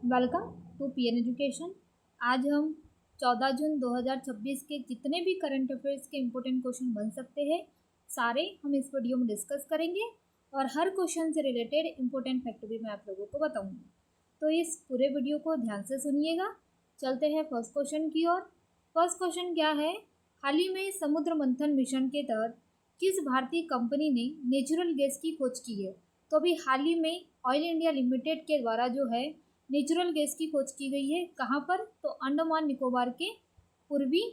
Welcome to PN education. आज हम 14 जून 2026 के जितने भी करंट अफेयर्स के इम्पोर्टेंट क्वेश्चन बन सकते हैं सारे हम इस वीडियो में डिस्कस करेंगे और हर क्वेश्चन से रिलेटेड इम्पोर्टेंट फैक्ट भी मैं आप लोगों को बताऊंगी। तो इस पूरे वीडियो को ध्यान से सुनिएगा। चलते हैं फर्स्ट क्वेश्चन की ओर। फर्स्ट क्वेश्चन क्या है? हाल ही में समुद्र मंथन मिशन के तहत किस भारतीय कंपनी ने नेचुरल गैस की खोज की है? तो अभी हाल ही में ऑयल इंडिया लिमिटेड के द्वारा जो है नेचुरल गैस की खोज की गई है। कहाँ पर? तो अंडमान निकोबार के पूर्वी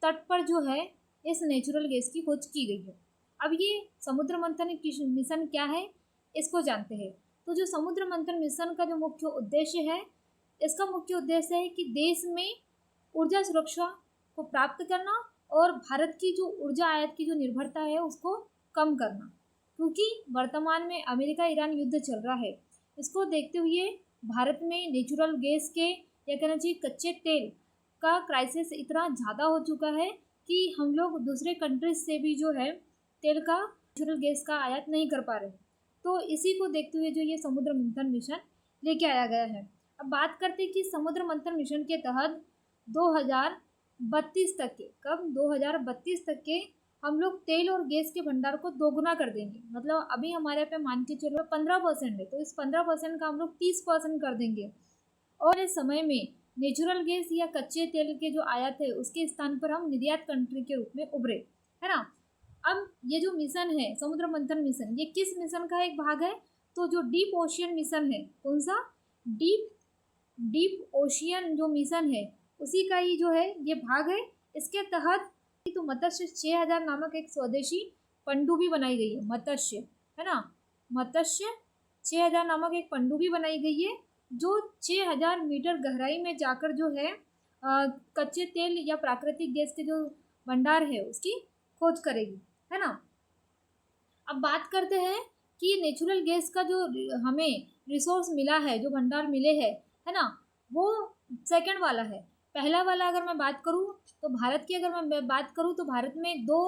तट पर जो है इस नेचुरल गैस की खोज की गई है। अब ये समुद्र मंथन मिशन क्या है इसको जानते हैं। तो जो समुद्र मंथन मिशन का जो मुख्य उद्देश्य है, इसका मुख्य उद्देश्य है कि देश में ऊर्जा सुरक्षा को प्राप्त करना और भारत की जो ऊर्जा आयात की जो निर्भरता है उसको कम करना। क्योंकि वर्तमान में अमेरिका ईरान युद्ध चल रहा है, इसको देखते हुए भारत में नेचुरल गैस के या कहना चाहिए कच्चे तेल का क्राइसिस इतना ज़्यादा हो चुका है कि हम लोग दूसरे कंट्रीज से भी जो है तेल का नेचुरल गैस का आयात नहीं कर पा रहे। तो इसी को देखते हुए जो ये समुद्र मंथन मिशन लेके आया गया है। अब बात करते हैं कि समुद्र मंथन मिशन के तहत 2032 तक के, कब 2032 तक के हम लोग तेल और गैस के भंडार को दोगुना कर देंगे। मतलब अभी हमारे पे मान के चलो 15% है, तो इस 15% का हम लोग 30% कर देंगे। और इस समय में नेचुरल गैस या कच्चे तेल के जो आयात है उसके स्थान पर हम निर्यात कंट्री के रूप में उभरे, है ना। अब ये जो मिशन है समुद्र मंथन मिशन, ये किस मिशन का एक भाग है? तो जो डीप ओशियन मिशन है, कौन सा? डीप ओशियन जो मिशन है उसी का ही जो है ये भाग है। इसके तहत तो मत्स्य 6000 नामक एक स्वदेशी पनडुब्बी बनाई गई है। मत्स्य, है ना, मत्स्य 6000 नामक एक पनडुब्बी बनाई गई है जो 6000 मीटर गहराई में जाकर जो है कच्चे तेल या प्राकृतिक गैस के जो भंडार है उसकी खोज करेगी, है ना। अब बात करते हैं कि नेचुरल गैस का जो हमें रिसोर्स मिला है, जो भंडार मिले हैं, है ना, वो सेकंड वाला है। पहला वाला अगर मैं बात करूँ तो भारत की अगर मैं बात करूँ तो भारत में दो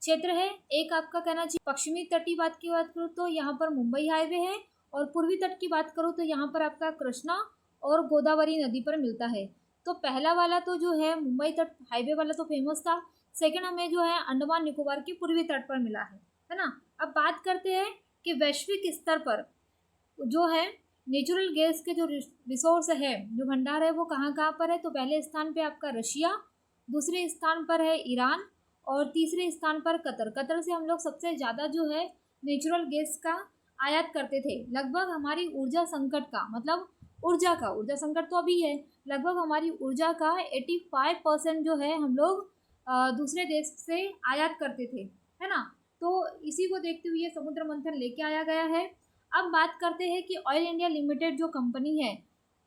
क्षेत्र है। एक आपका कहना चाहिए पश्चिमी तटीय बात की बात करूँ तो यहाँ पर मुंबई हाईवे है, और पूर्वी तट की बात करूँ तो यहाँ पर आपका कृष्णा और गोदावरी नदी पर मिलता है। तो पहला वाला तो जो है मुंबई तट हाईवे वाला तो फेमस था। सेकेंड हमें जो है अंडमान निकोबार के पूर्वी तट पर मिला है ना। अब बात करते हैं कि वैश्विक स्तर पर जो है नेचुरल गैस के जो रिसोर्स है, जो भंडार है, वो कहाँ कहाँ पर है? तो पहले स्थान पे आपका रशिया, दूसरे स्थान पर है ईरान, और तीसरे स्थान पर कतर। कतर से हम लोग सबसे ज़्यादा जो है नेचुरल गैस का आयात करते थे। लगभग हमारी ऊर्जा संकट का, मतलब ऊर्जा संकट तो अभी है, लगभग हमारी ऊर्जा का 85% जो है हम लोग दूसरे देश से आयात करते थे, है ना। तो इसी को देखते हुए समुद्र मंथन लेके आया गया है। अब बात करते हैं कि ऑयल इंडिया लिमिटेड जो कंपनी है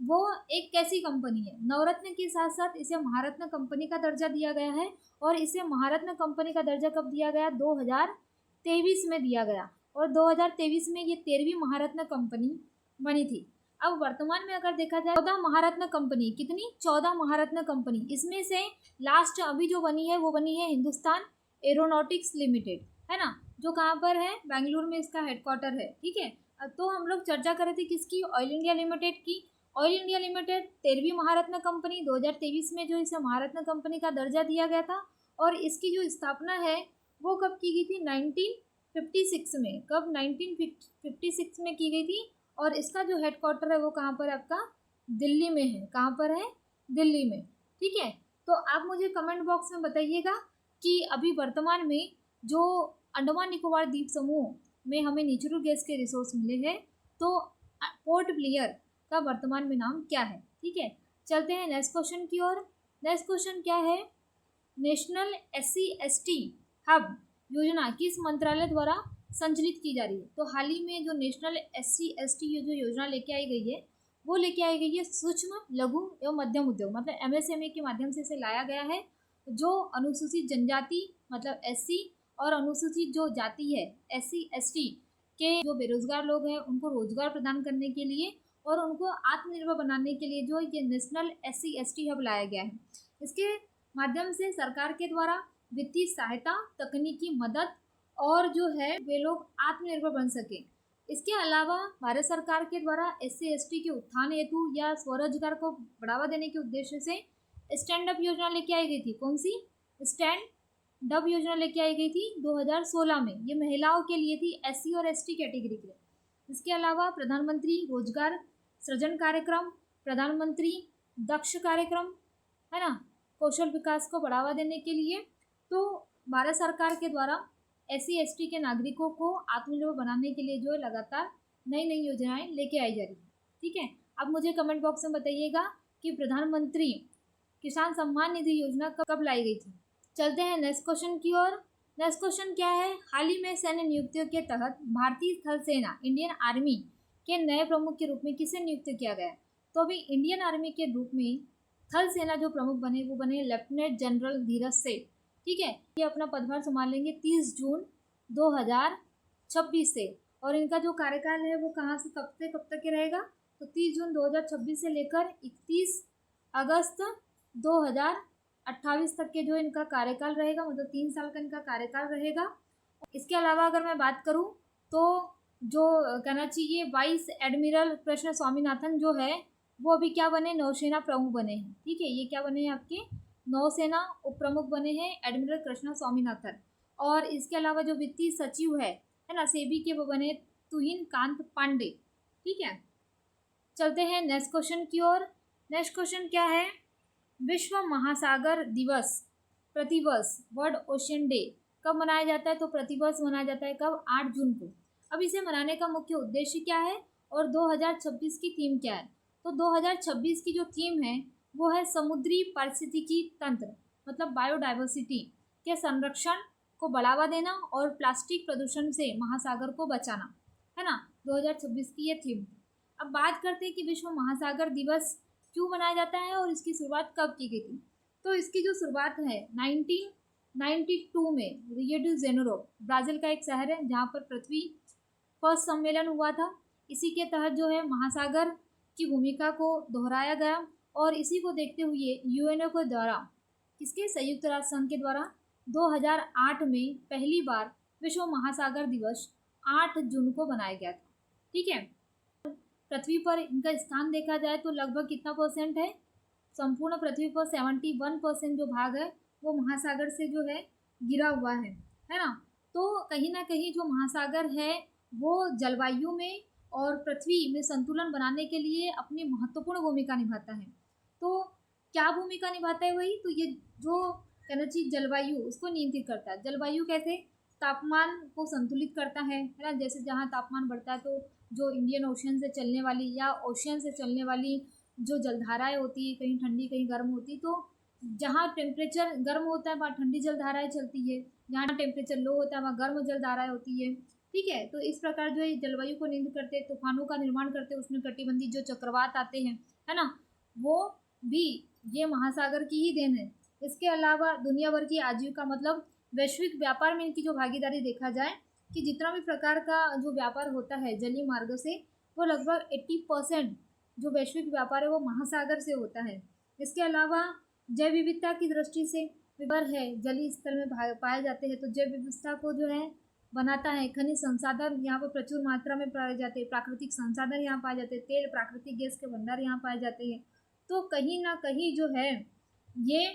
वो एक कैसी कंपनी है? नवरत्न के साथ साथ इसे महारत्न कंपनी का दर्जा दिया गया है, और इसे महारत्न कंपनी का दर्जा कब दिया गया? 2023 में दिया गया, और 2023 में ये 13वीं महारत्न कंपनी बनी थी। अब वर्तमान में अगर देखा जाए 14 महारत्न कंपनी, कितनी? 14 महारत्न कंपनी। इसमें से लास्ट अभी जो बनी है वो बनी है हिंदुस्तान एरोनॉटिक्स लिमिटेड, है ना, जो कहाँ पर है? बेंगलुरु में इसका हेडक्वार्टर है, ठीक है। तो हम लोग चर्चा कर रहे थे किसकी? ऑयल इंडिया लिमिटेड की। ऑयल इंडिया लिमिटेड 13वीं महारत्न कंपनी, 2023 में जो इसे महारत्न कंपनी का दर्जा दिया गया था, और इसकी जो स्थापना है वो कब की गई थी? 1956 में। कब? 1956 में की गई थी, और इसका जो हेडक्वार्टर है वो कहाँ पर? आपका दिल्ली में है। कहाँ पर है? दिल्ली में, ठीक है। तो आप मुझे कमेंट बॉक्स में बताइएगा कि अभी वर्तमान में जो अंडमान निकोबार द्वीप समूह में हमें नेचुरल गैस के रिसोर्स मिले हैं, तो पोर्ट ब्लेयर का वर्तमान में नाम क्या है? ठीक है, चलते हैं नेक्स्ट क्वेश्चन की ओर। नेक्स्ट क्वेश्चन क्या है? नेशनल SC/ST हब योजना किस मंत्रालय द्वारा संचालित की जा रही है? तो हाल ही में जो नेशनल SC/ST ये जो योजना लेके आई गई है वो लेके आई गई है सूक्ष्म लघु एवं मध्यम उद्योग, मतलब MSME के माध्यम से इसे लाया गया है। जो अनुसूचित जनजाति मतलब SC और अनुसूचित जो जाति है SC/ST के जो बेरोजगार लोग हैं उनको रोजगार प्रदान करने के लिए और उनको आत्मनिर्भर बनाने के लिए जो ये नेशनल SC/ST हब लाया गया है। इसके माध्यम से सरकार के द्वारा वित्तीय सहायता, तकनीकी मदद और जो है वे लोग आत्मनिर्भर बन सके। इसके अलावा भारत सरकार के द्वारा SC/ST के उत्थान हेतु या स्वरोजगार को बढ़ावा देने के उद्देश्य से स्टैंड अप योजना लेके आई गई थी। कौन सी? स्टैंड अप योजना लेके आई गई थी 2016 में। ये महिलाओं के लिए थी, SC और ST कैटेगरी के लिए। इसके अलावा प्रधानमंत्री रोजगार सृजन कार्यक्रम, प्रधानमंत्री दक्ष कार्यक्रम, है ना, कौशल विकास को बढ़ावा देने के लिए तो भारत सरकार के द्वारा SC/ST के नागरिकों को आत्मनिर्भर बनाने के लिए जो है लगातार नई नई योजनाएं लेके आई जा रही है। ठीक है, अब मुझे कमेंट बॉक्स में बताइएगा कि प्रधानमंत्री किसान सम्मान निधि योजना कब लाई गई थी। चलते हैं नेक्स्ट क्वेश्चन की ओर। नेक्स्ट क्वेश्चन क्या है? हाल ही में सैन्य नियुक्तियों के तहत भारतीय थल सेना इंडियन आर्मी के नए प्रमुख के रूप में किसे नियुक्त किया गया? तो अभी इंडियन आर्मी के रूप में थल सेना जो प्रमुख बने वो बने लेफ्टिनेंट जनरल धीरज सेठ। ठीक है, ये अपना पदभार संभाल लेंगे 30 जून 2026 से। और इनका जो कार्यकाल है वो कहाँ से कब तक के रहेगा? तो 30 जून 2026 से लेकर 31 अगस्त 2028 तक के जो इनका कार्यकाल रहेगा, मतलब 3 साल का इनका कार्यकाल रहेगा। इसके अलावा अगर मैं बात करूं तो जो कहना चाहिए वाइस एडमिरल कृष्ण स्वामीनाथन जो है वो अभी क्या बने? नौसेना प्रमुख बने हैं। ठीक है, ये क्या बने हैं? आपके नौसेना उप प्रमुख बने हैं एडमिरल कृष्ण स्वामीनाथन। और इसके अलावा जो वित्तीय सचिव है ना सेबी के, वो बने तुहिन कांत पांडे। ठीक है, चलते हैं नेक्स्ट क्वेश्चन की ओर। नेक्स्ट क्वेश्चन क्या है? विश्व महासागर दिवस प्रतिवर्ष वर्ल्ड ओशियन डे कब मनाया जाता है? तो प्रतिवर्ष मनाया जाता है कब? 8 जून को। अब इसे मनाने का मुख्य उद्देश्य क्या है और 2026 की थीम क्या है? तो 2026 की जो थीम है वो है समुद्री पारिस्थितिकी तंत्र, मतलब बायोडाइवर्सिटी के संरक्षण को बढ़ावा देना और प्लास्टिक प्रदूषण से महासागर को बचाना, है ना। 2026 की ये थीम। अब बात करते हैं कि विश्व महासागर दिवस क्यों मनाया जाता है और इसकी शुरुआत कब की गई थी। तो इसकी जो शुरुआत है 1992 में रियो डी जेनेरो ब्राज़ील का एक शहर है जहाँ पर पृथ्वी फर्स्ट सम्मेलन हुआ था। इसी के तहत जो है महासागर की भूमिका को दोहराया गया और इसी को देखते हुए यूएनओ के द्वारा, किसके? संयुक्त राष्ट्र संघ के द्वारा 2008 में पहली बार विश्व महासागर दिवस 8 जून को बनाया गया था। ठीक है, पृथ्वी पर इनका स्थान देखा जाए तो लगभग कितना % है? संपूर्ण पृथ्वी पर 71% जो भाग है वो महासागर से जो है घिरा हुआ है ना। तो कहीं ना कहीं जो महासागर है वो जलवायु में और पृथ्वी में संतुलन बनाने के लिए अपनी महत्वपूर्ण भूमिका निभाता है। तो क्या भूमिका निभाता है? वही तो ये जो कहना चाहिए जलवायु उसको नियंत्रित करता है। जलवायु कैसे? तापमान को संतुलित करता है ना। जैसे जहाँ तापमान बढ़ता है तो जो इंडियन ओशन से चलने वाली या ओशियन से चलने वाली जो जलधाराएं होती है, कहीं ठंडी कहीं गर्म होती, तो जहाँ टेम्परेचर गर्म होता है वहाँ ठंडी जलधाराएं चलती है, जहाँ टेम्परेचर लो होता है वहाँ गर्म जलधाराएं होती है। ठीक है, तो इस प्रकार जो है जलवायु को नियंत्रित करते हैं, तूफानों का निर्माण करते हैं, उसमें कटिबंधी जो चक्रवात आते हैं, है ना, वो भी ये महासागर की ही देन है। इसके अलावा दुनिया भर की आजीविका, मतलब वैश्विक व्यापार में इनकी जो भागीदारी देखा जाए कि जितना भी प्रकार का जो व्यापार होता है जलीय मार्ग से, वो लगभग 80% जो वैश्विक व्यापार है वो महासागर से होता है। इसके अलावा जैव विविधता की दृष्टि से विवर है, जलीय स्तर में पाए जाते हैं, तो जैव विविधता को जो है बनाता है। खनिज संसाधन यहाँ पर प्रचुर मात्रा में पाए जाते हैं, प्राकृतिक संसाधन यहाँ पाए जाते हैं, तेल प्राकृतिक गैस के भंडार यहाँ पाए जाते हैं। तो कहीं ना कहीं जो है ये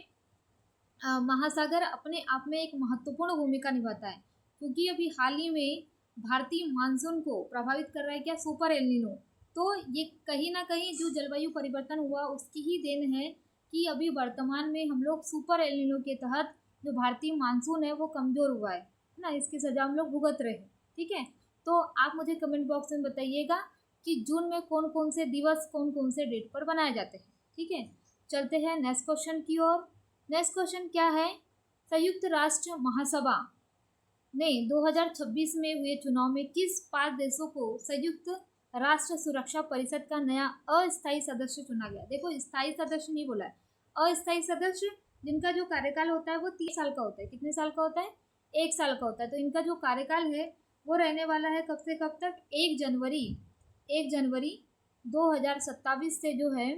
महासागर अपने आप में एक महत्वपूर्ण भूमिका निभाता है, क्योंकि अभी हाल ही में भारतीय मानसून को प्रभावित कर रहा है क्या? Super L-Nino. तो ये कहीं ना कहीं जो जलवायु परिवर्तन हुआ उसकी ही देन है कि अभी वर्तमान में हम लोग सुपर एल-नीनो के तहत जो भारतीय मानसून है वो कमज़ोर हुआ है ना, इसकी सजा हम लोग भुगत रहे हैं। ठीक है, तो आप मुझे कमेंट बॉक्स में बताइएगा कि जून में कौन कौन से दिवस कौन कौन से डेट पर बनाए जाते हैं। ठीक है, चलते हैं नेक्स्ट क्वेश्चन की ओर। नेक्स्ट क्वेश्चन क्या है? संयुक्त राष्ट्र महासभा ने 2026 में हुए चुनाव में किस 5 देशों को संयुक्त राष्ट्र सुरक्षा परिषद का नया अस्थायी सदस्य चुना गया? देखो, स्थायी सदस्य नहीं बोला है, अस्थायी सदस्य जिनका जो कार्यकाल होता है वो 3 साल का होता है। कितने साल का होता है? 1 साल का होता है। तो इनका जो कार्यकाल है वो रहने वाला है कब से कब तक? 1 जनवरी 2027 से जो है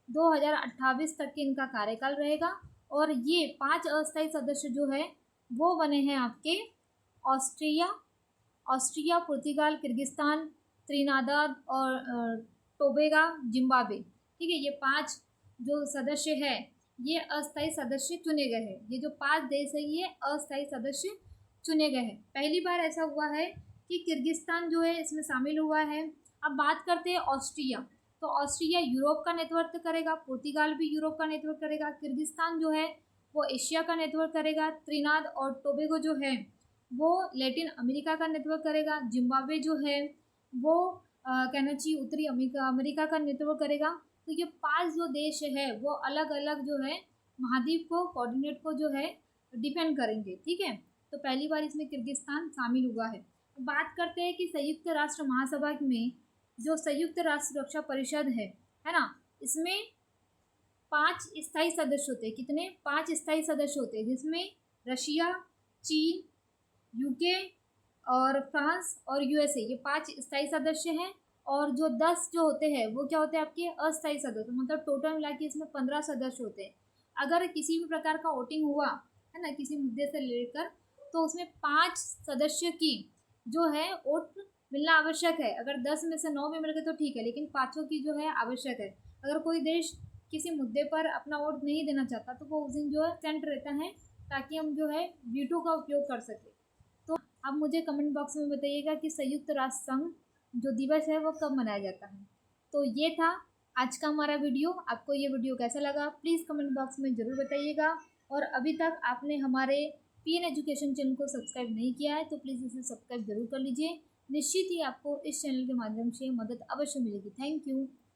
2028 तक के इनका कार्यकाल रहेगा। और ये 5 अस्थायी सदस्य जो है वो बने हैं आपके ऑस्ट्रिया, पुर्तगाल, किर्गिस्तान, त्रिनादाद और टोबेगा, जिम्बाब्वे। ठीक है, ये 5 जो सदस्य है ये अस्थायी सदस्य चुने गए हैं। ये जो 5 देश है ये अस्थायी सदस्य चुने गए हैं। पहली बार ऐसा हुआ है कि किर्गिस्तान जो है इसमें शामिल हुआ है। अब बात करते हैं ऑस्ट्रिया। तो ऑस्ट्रिया यूरोप का नेतृत्व करेगा, पुर्तगाल भी यूरोप का नेतृत्व करेगा, किर्गिस्तान जो है वो एशिया का नेतृत्व करेगा, त्रिनाद और टोबेगो जो है वो लैटिन अमेरिका का नेतृत्व करेगा, जिम्बाब्वे जो है वो कहना चाहिए उत्तरी अमेरिका का नेतृत्व करेगा। तो ये 5 जो देश है वो अलग अलग जो है महाद्वीप को कोऑर्डिनेट को जो है डिपेंड करेंगे। ठीक है, तो पहली बार इसमें किर्गिस्तान शामिल हुआ है। बात करते हैं कि संयुक्त राष्ट्र महासभा में जो संयुक्त राष्ट्र सुरक्षा परिषद है ना, इसमें 5 स्थायी सदस्य होते हैं। कितने? 5 स्थायी सदस्य होते हैं, जिसमें रशिया, चीन, यूके और फ्रांस और यूएसए, ये 5 स्थायी सदस्य हैं। और जो 10 जो होते हैं वो क्या होते हैं आपके अस्थायी सदस्य, मतलब टोटल मिला के इसमें 15 सदस्य होते हैं। अगर किसी भी प्रकार का वोटिंग हुआ है ना किसी मुद्दे से लेकर, तो उसमें 5 सदस्य की जो है वोट मिलना आवश्यक है। अगर 10 में से 9 भी मिल गए तो ठीक है, लेकिन 5 की जो है आवश्यक है। अगर कोई देश किसी मुद्दे पर अपना वोट नहीं देना चाहता तो वो उस दिन जो है एब्सेंट रहता है, ताकि हम जो है वीटो का उपयोग कर सकें। तो आप मुझे कमेंट बॉक्स में बताइएगा कि संयुक्त राष्ट्र संघ जो दिवस है वो कब मनाया जाता है। तो ये था आज का हमारा वीडियो। आपको ये वीडियो कैसा लगा प्लीज़ कमेंट बॉक्स में ज़रूर बताइएगा। और अभी तक आपने हमारे पीएन एजुकेशन चैनल को सब्सक्राइब नहीं किया है तो प्लीज़ इसे सब्सक्राइब जरूर कर लीजिए। निश्चित ही आपको इस चैनल के माध्यम से मदद अवश्य मिलेगी। Thank you.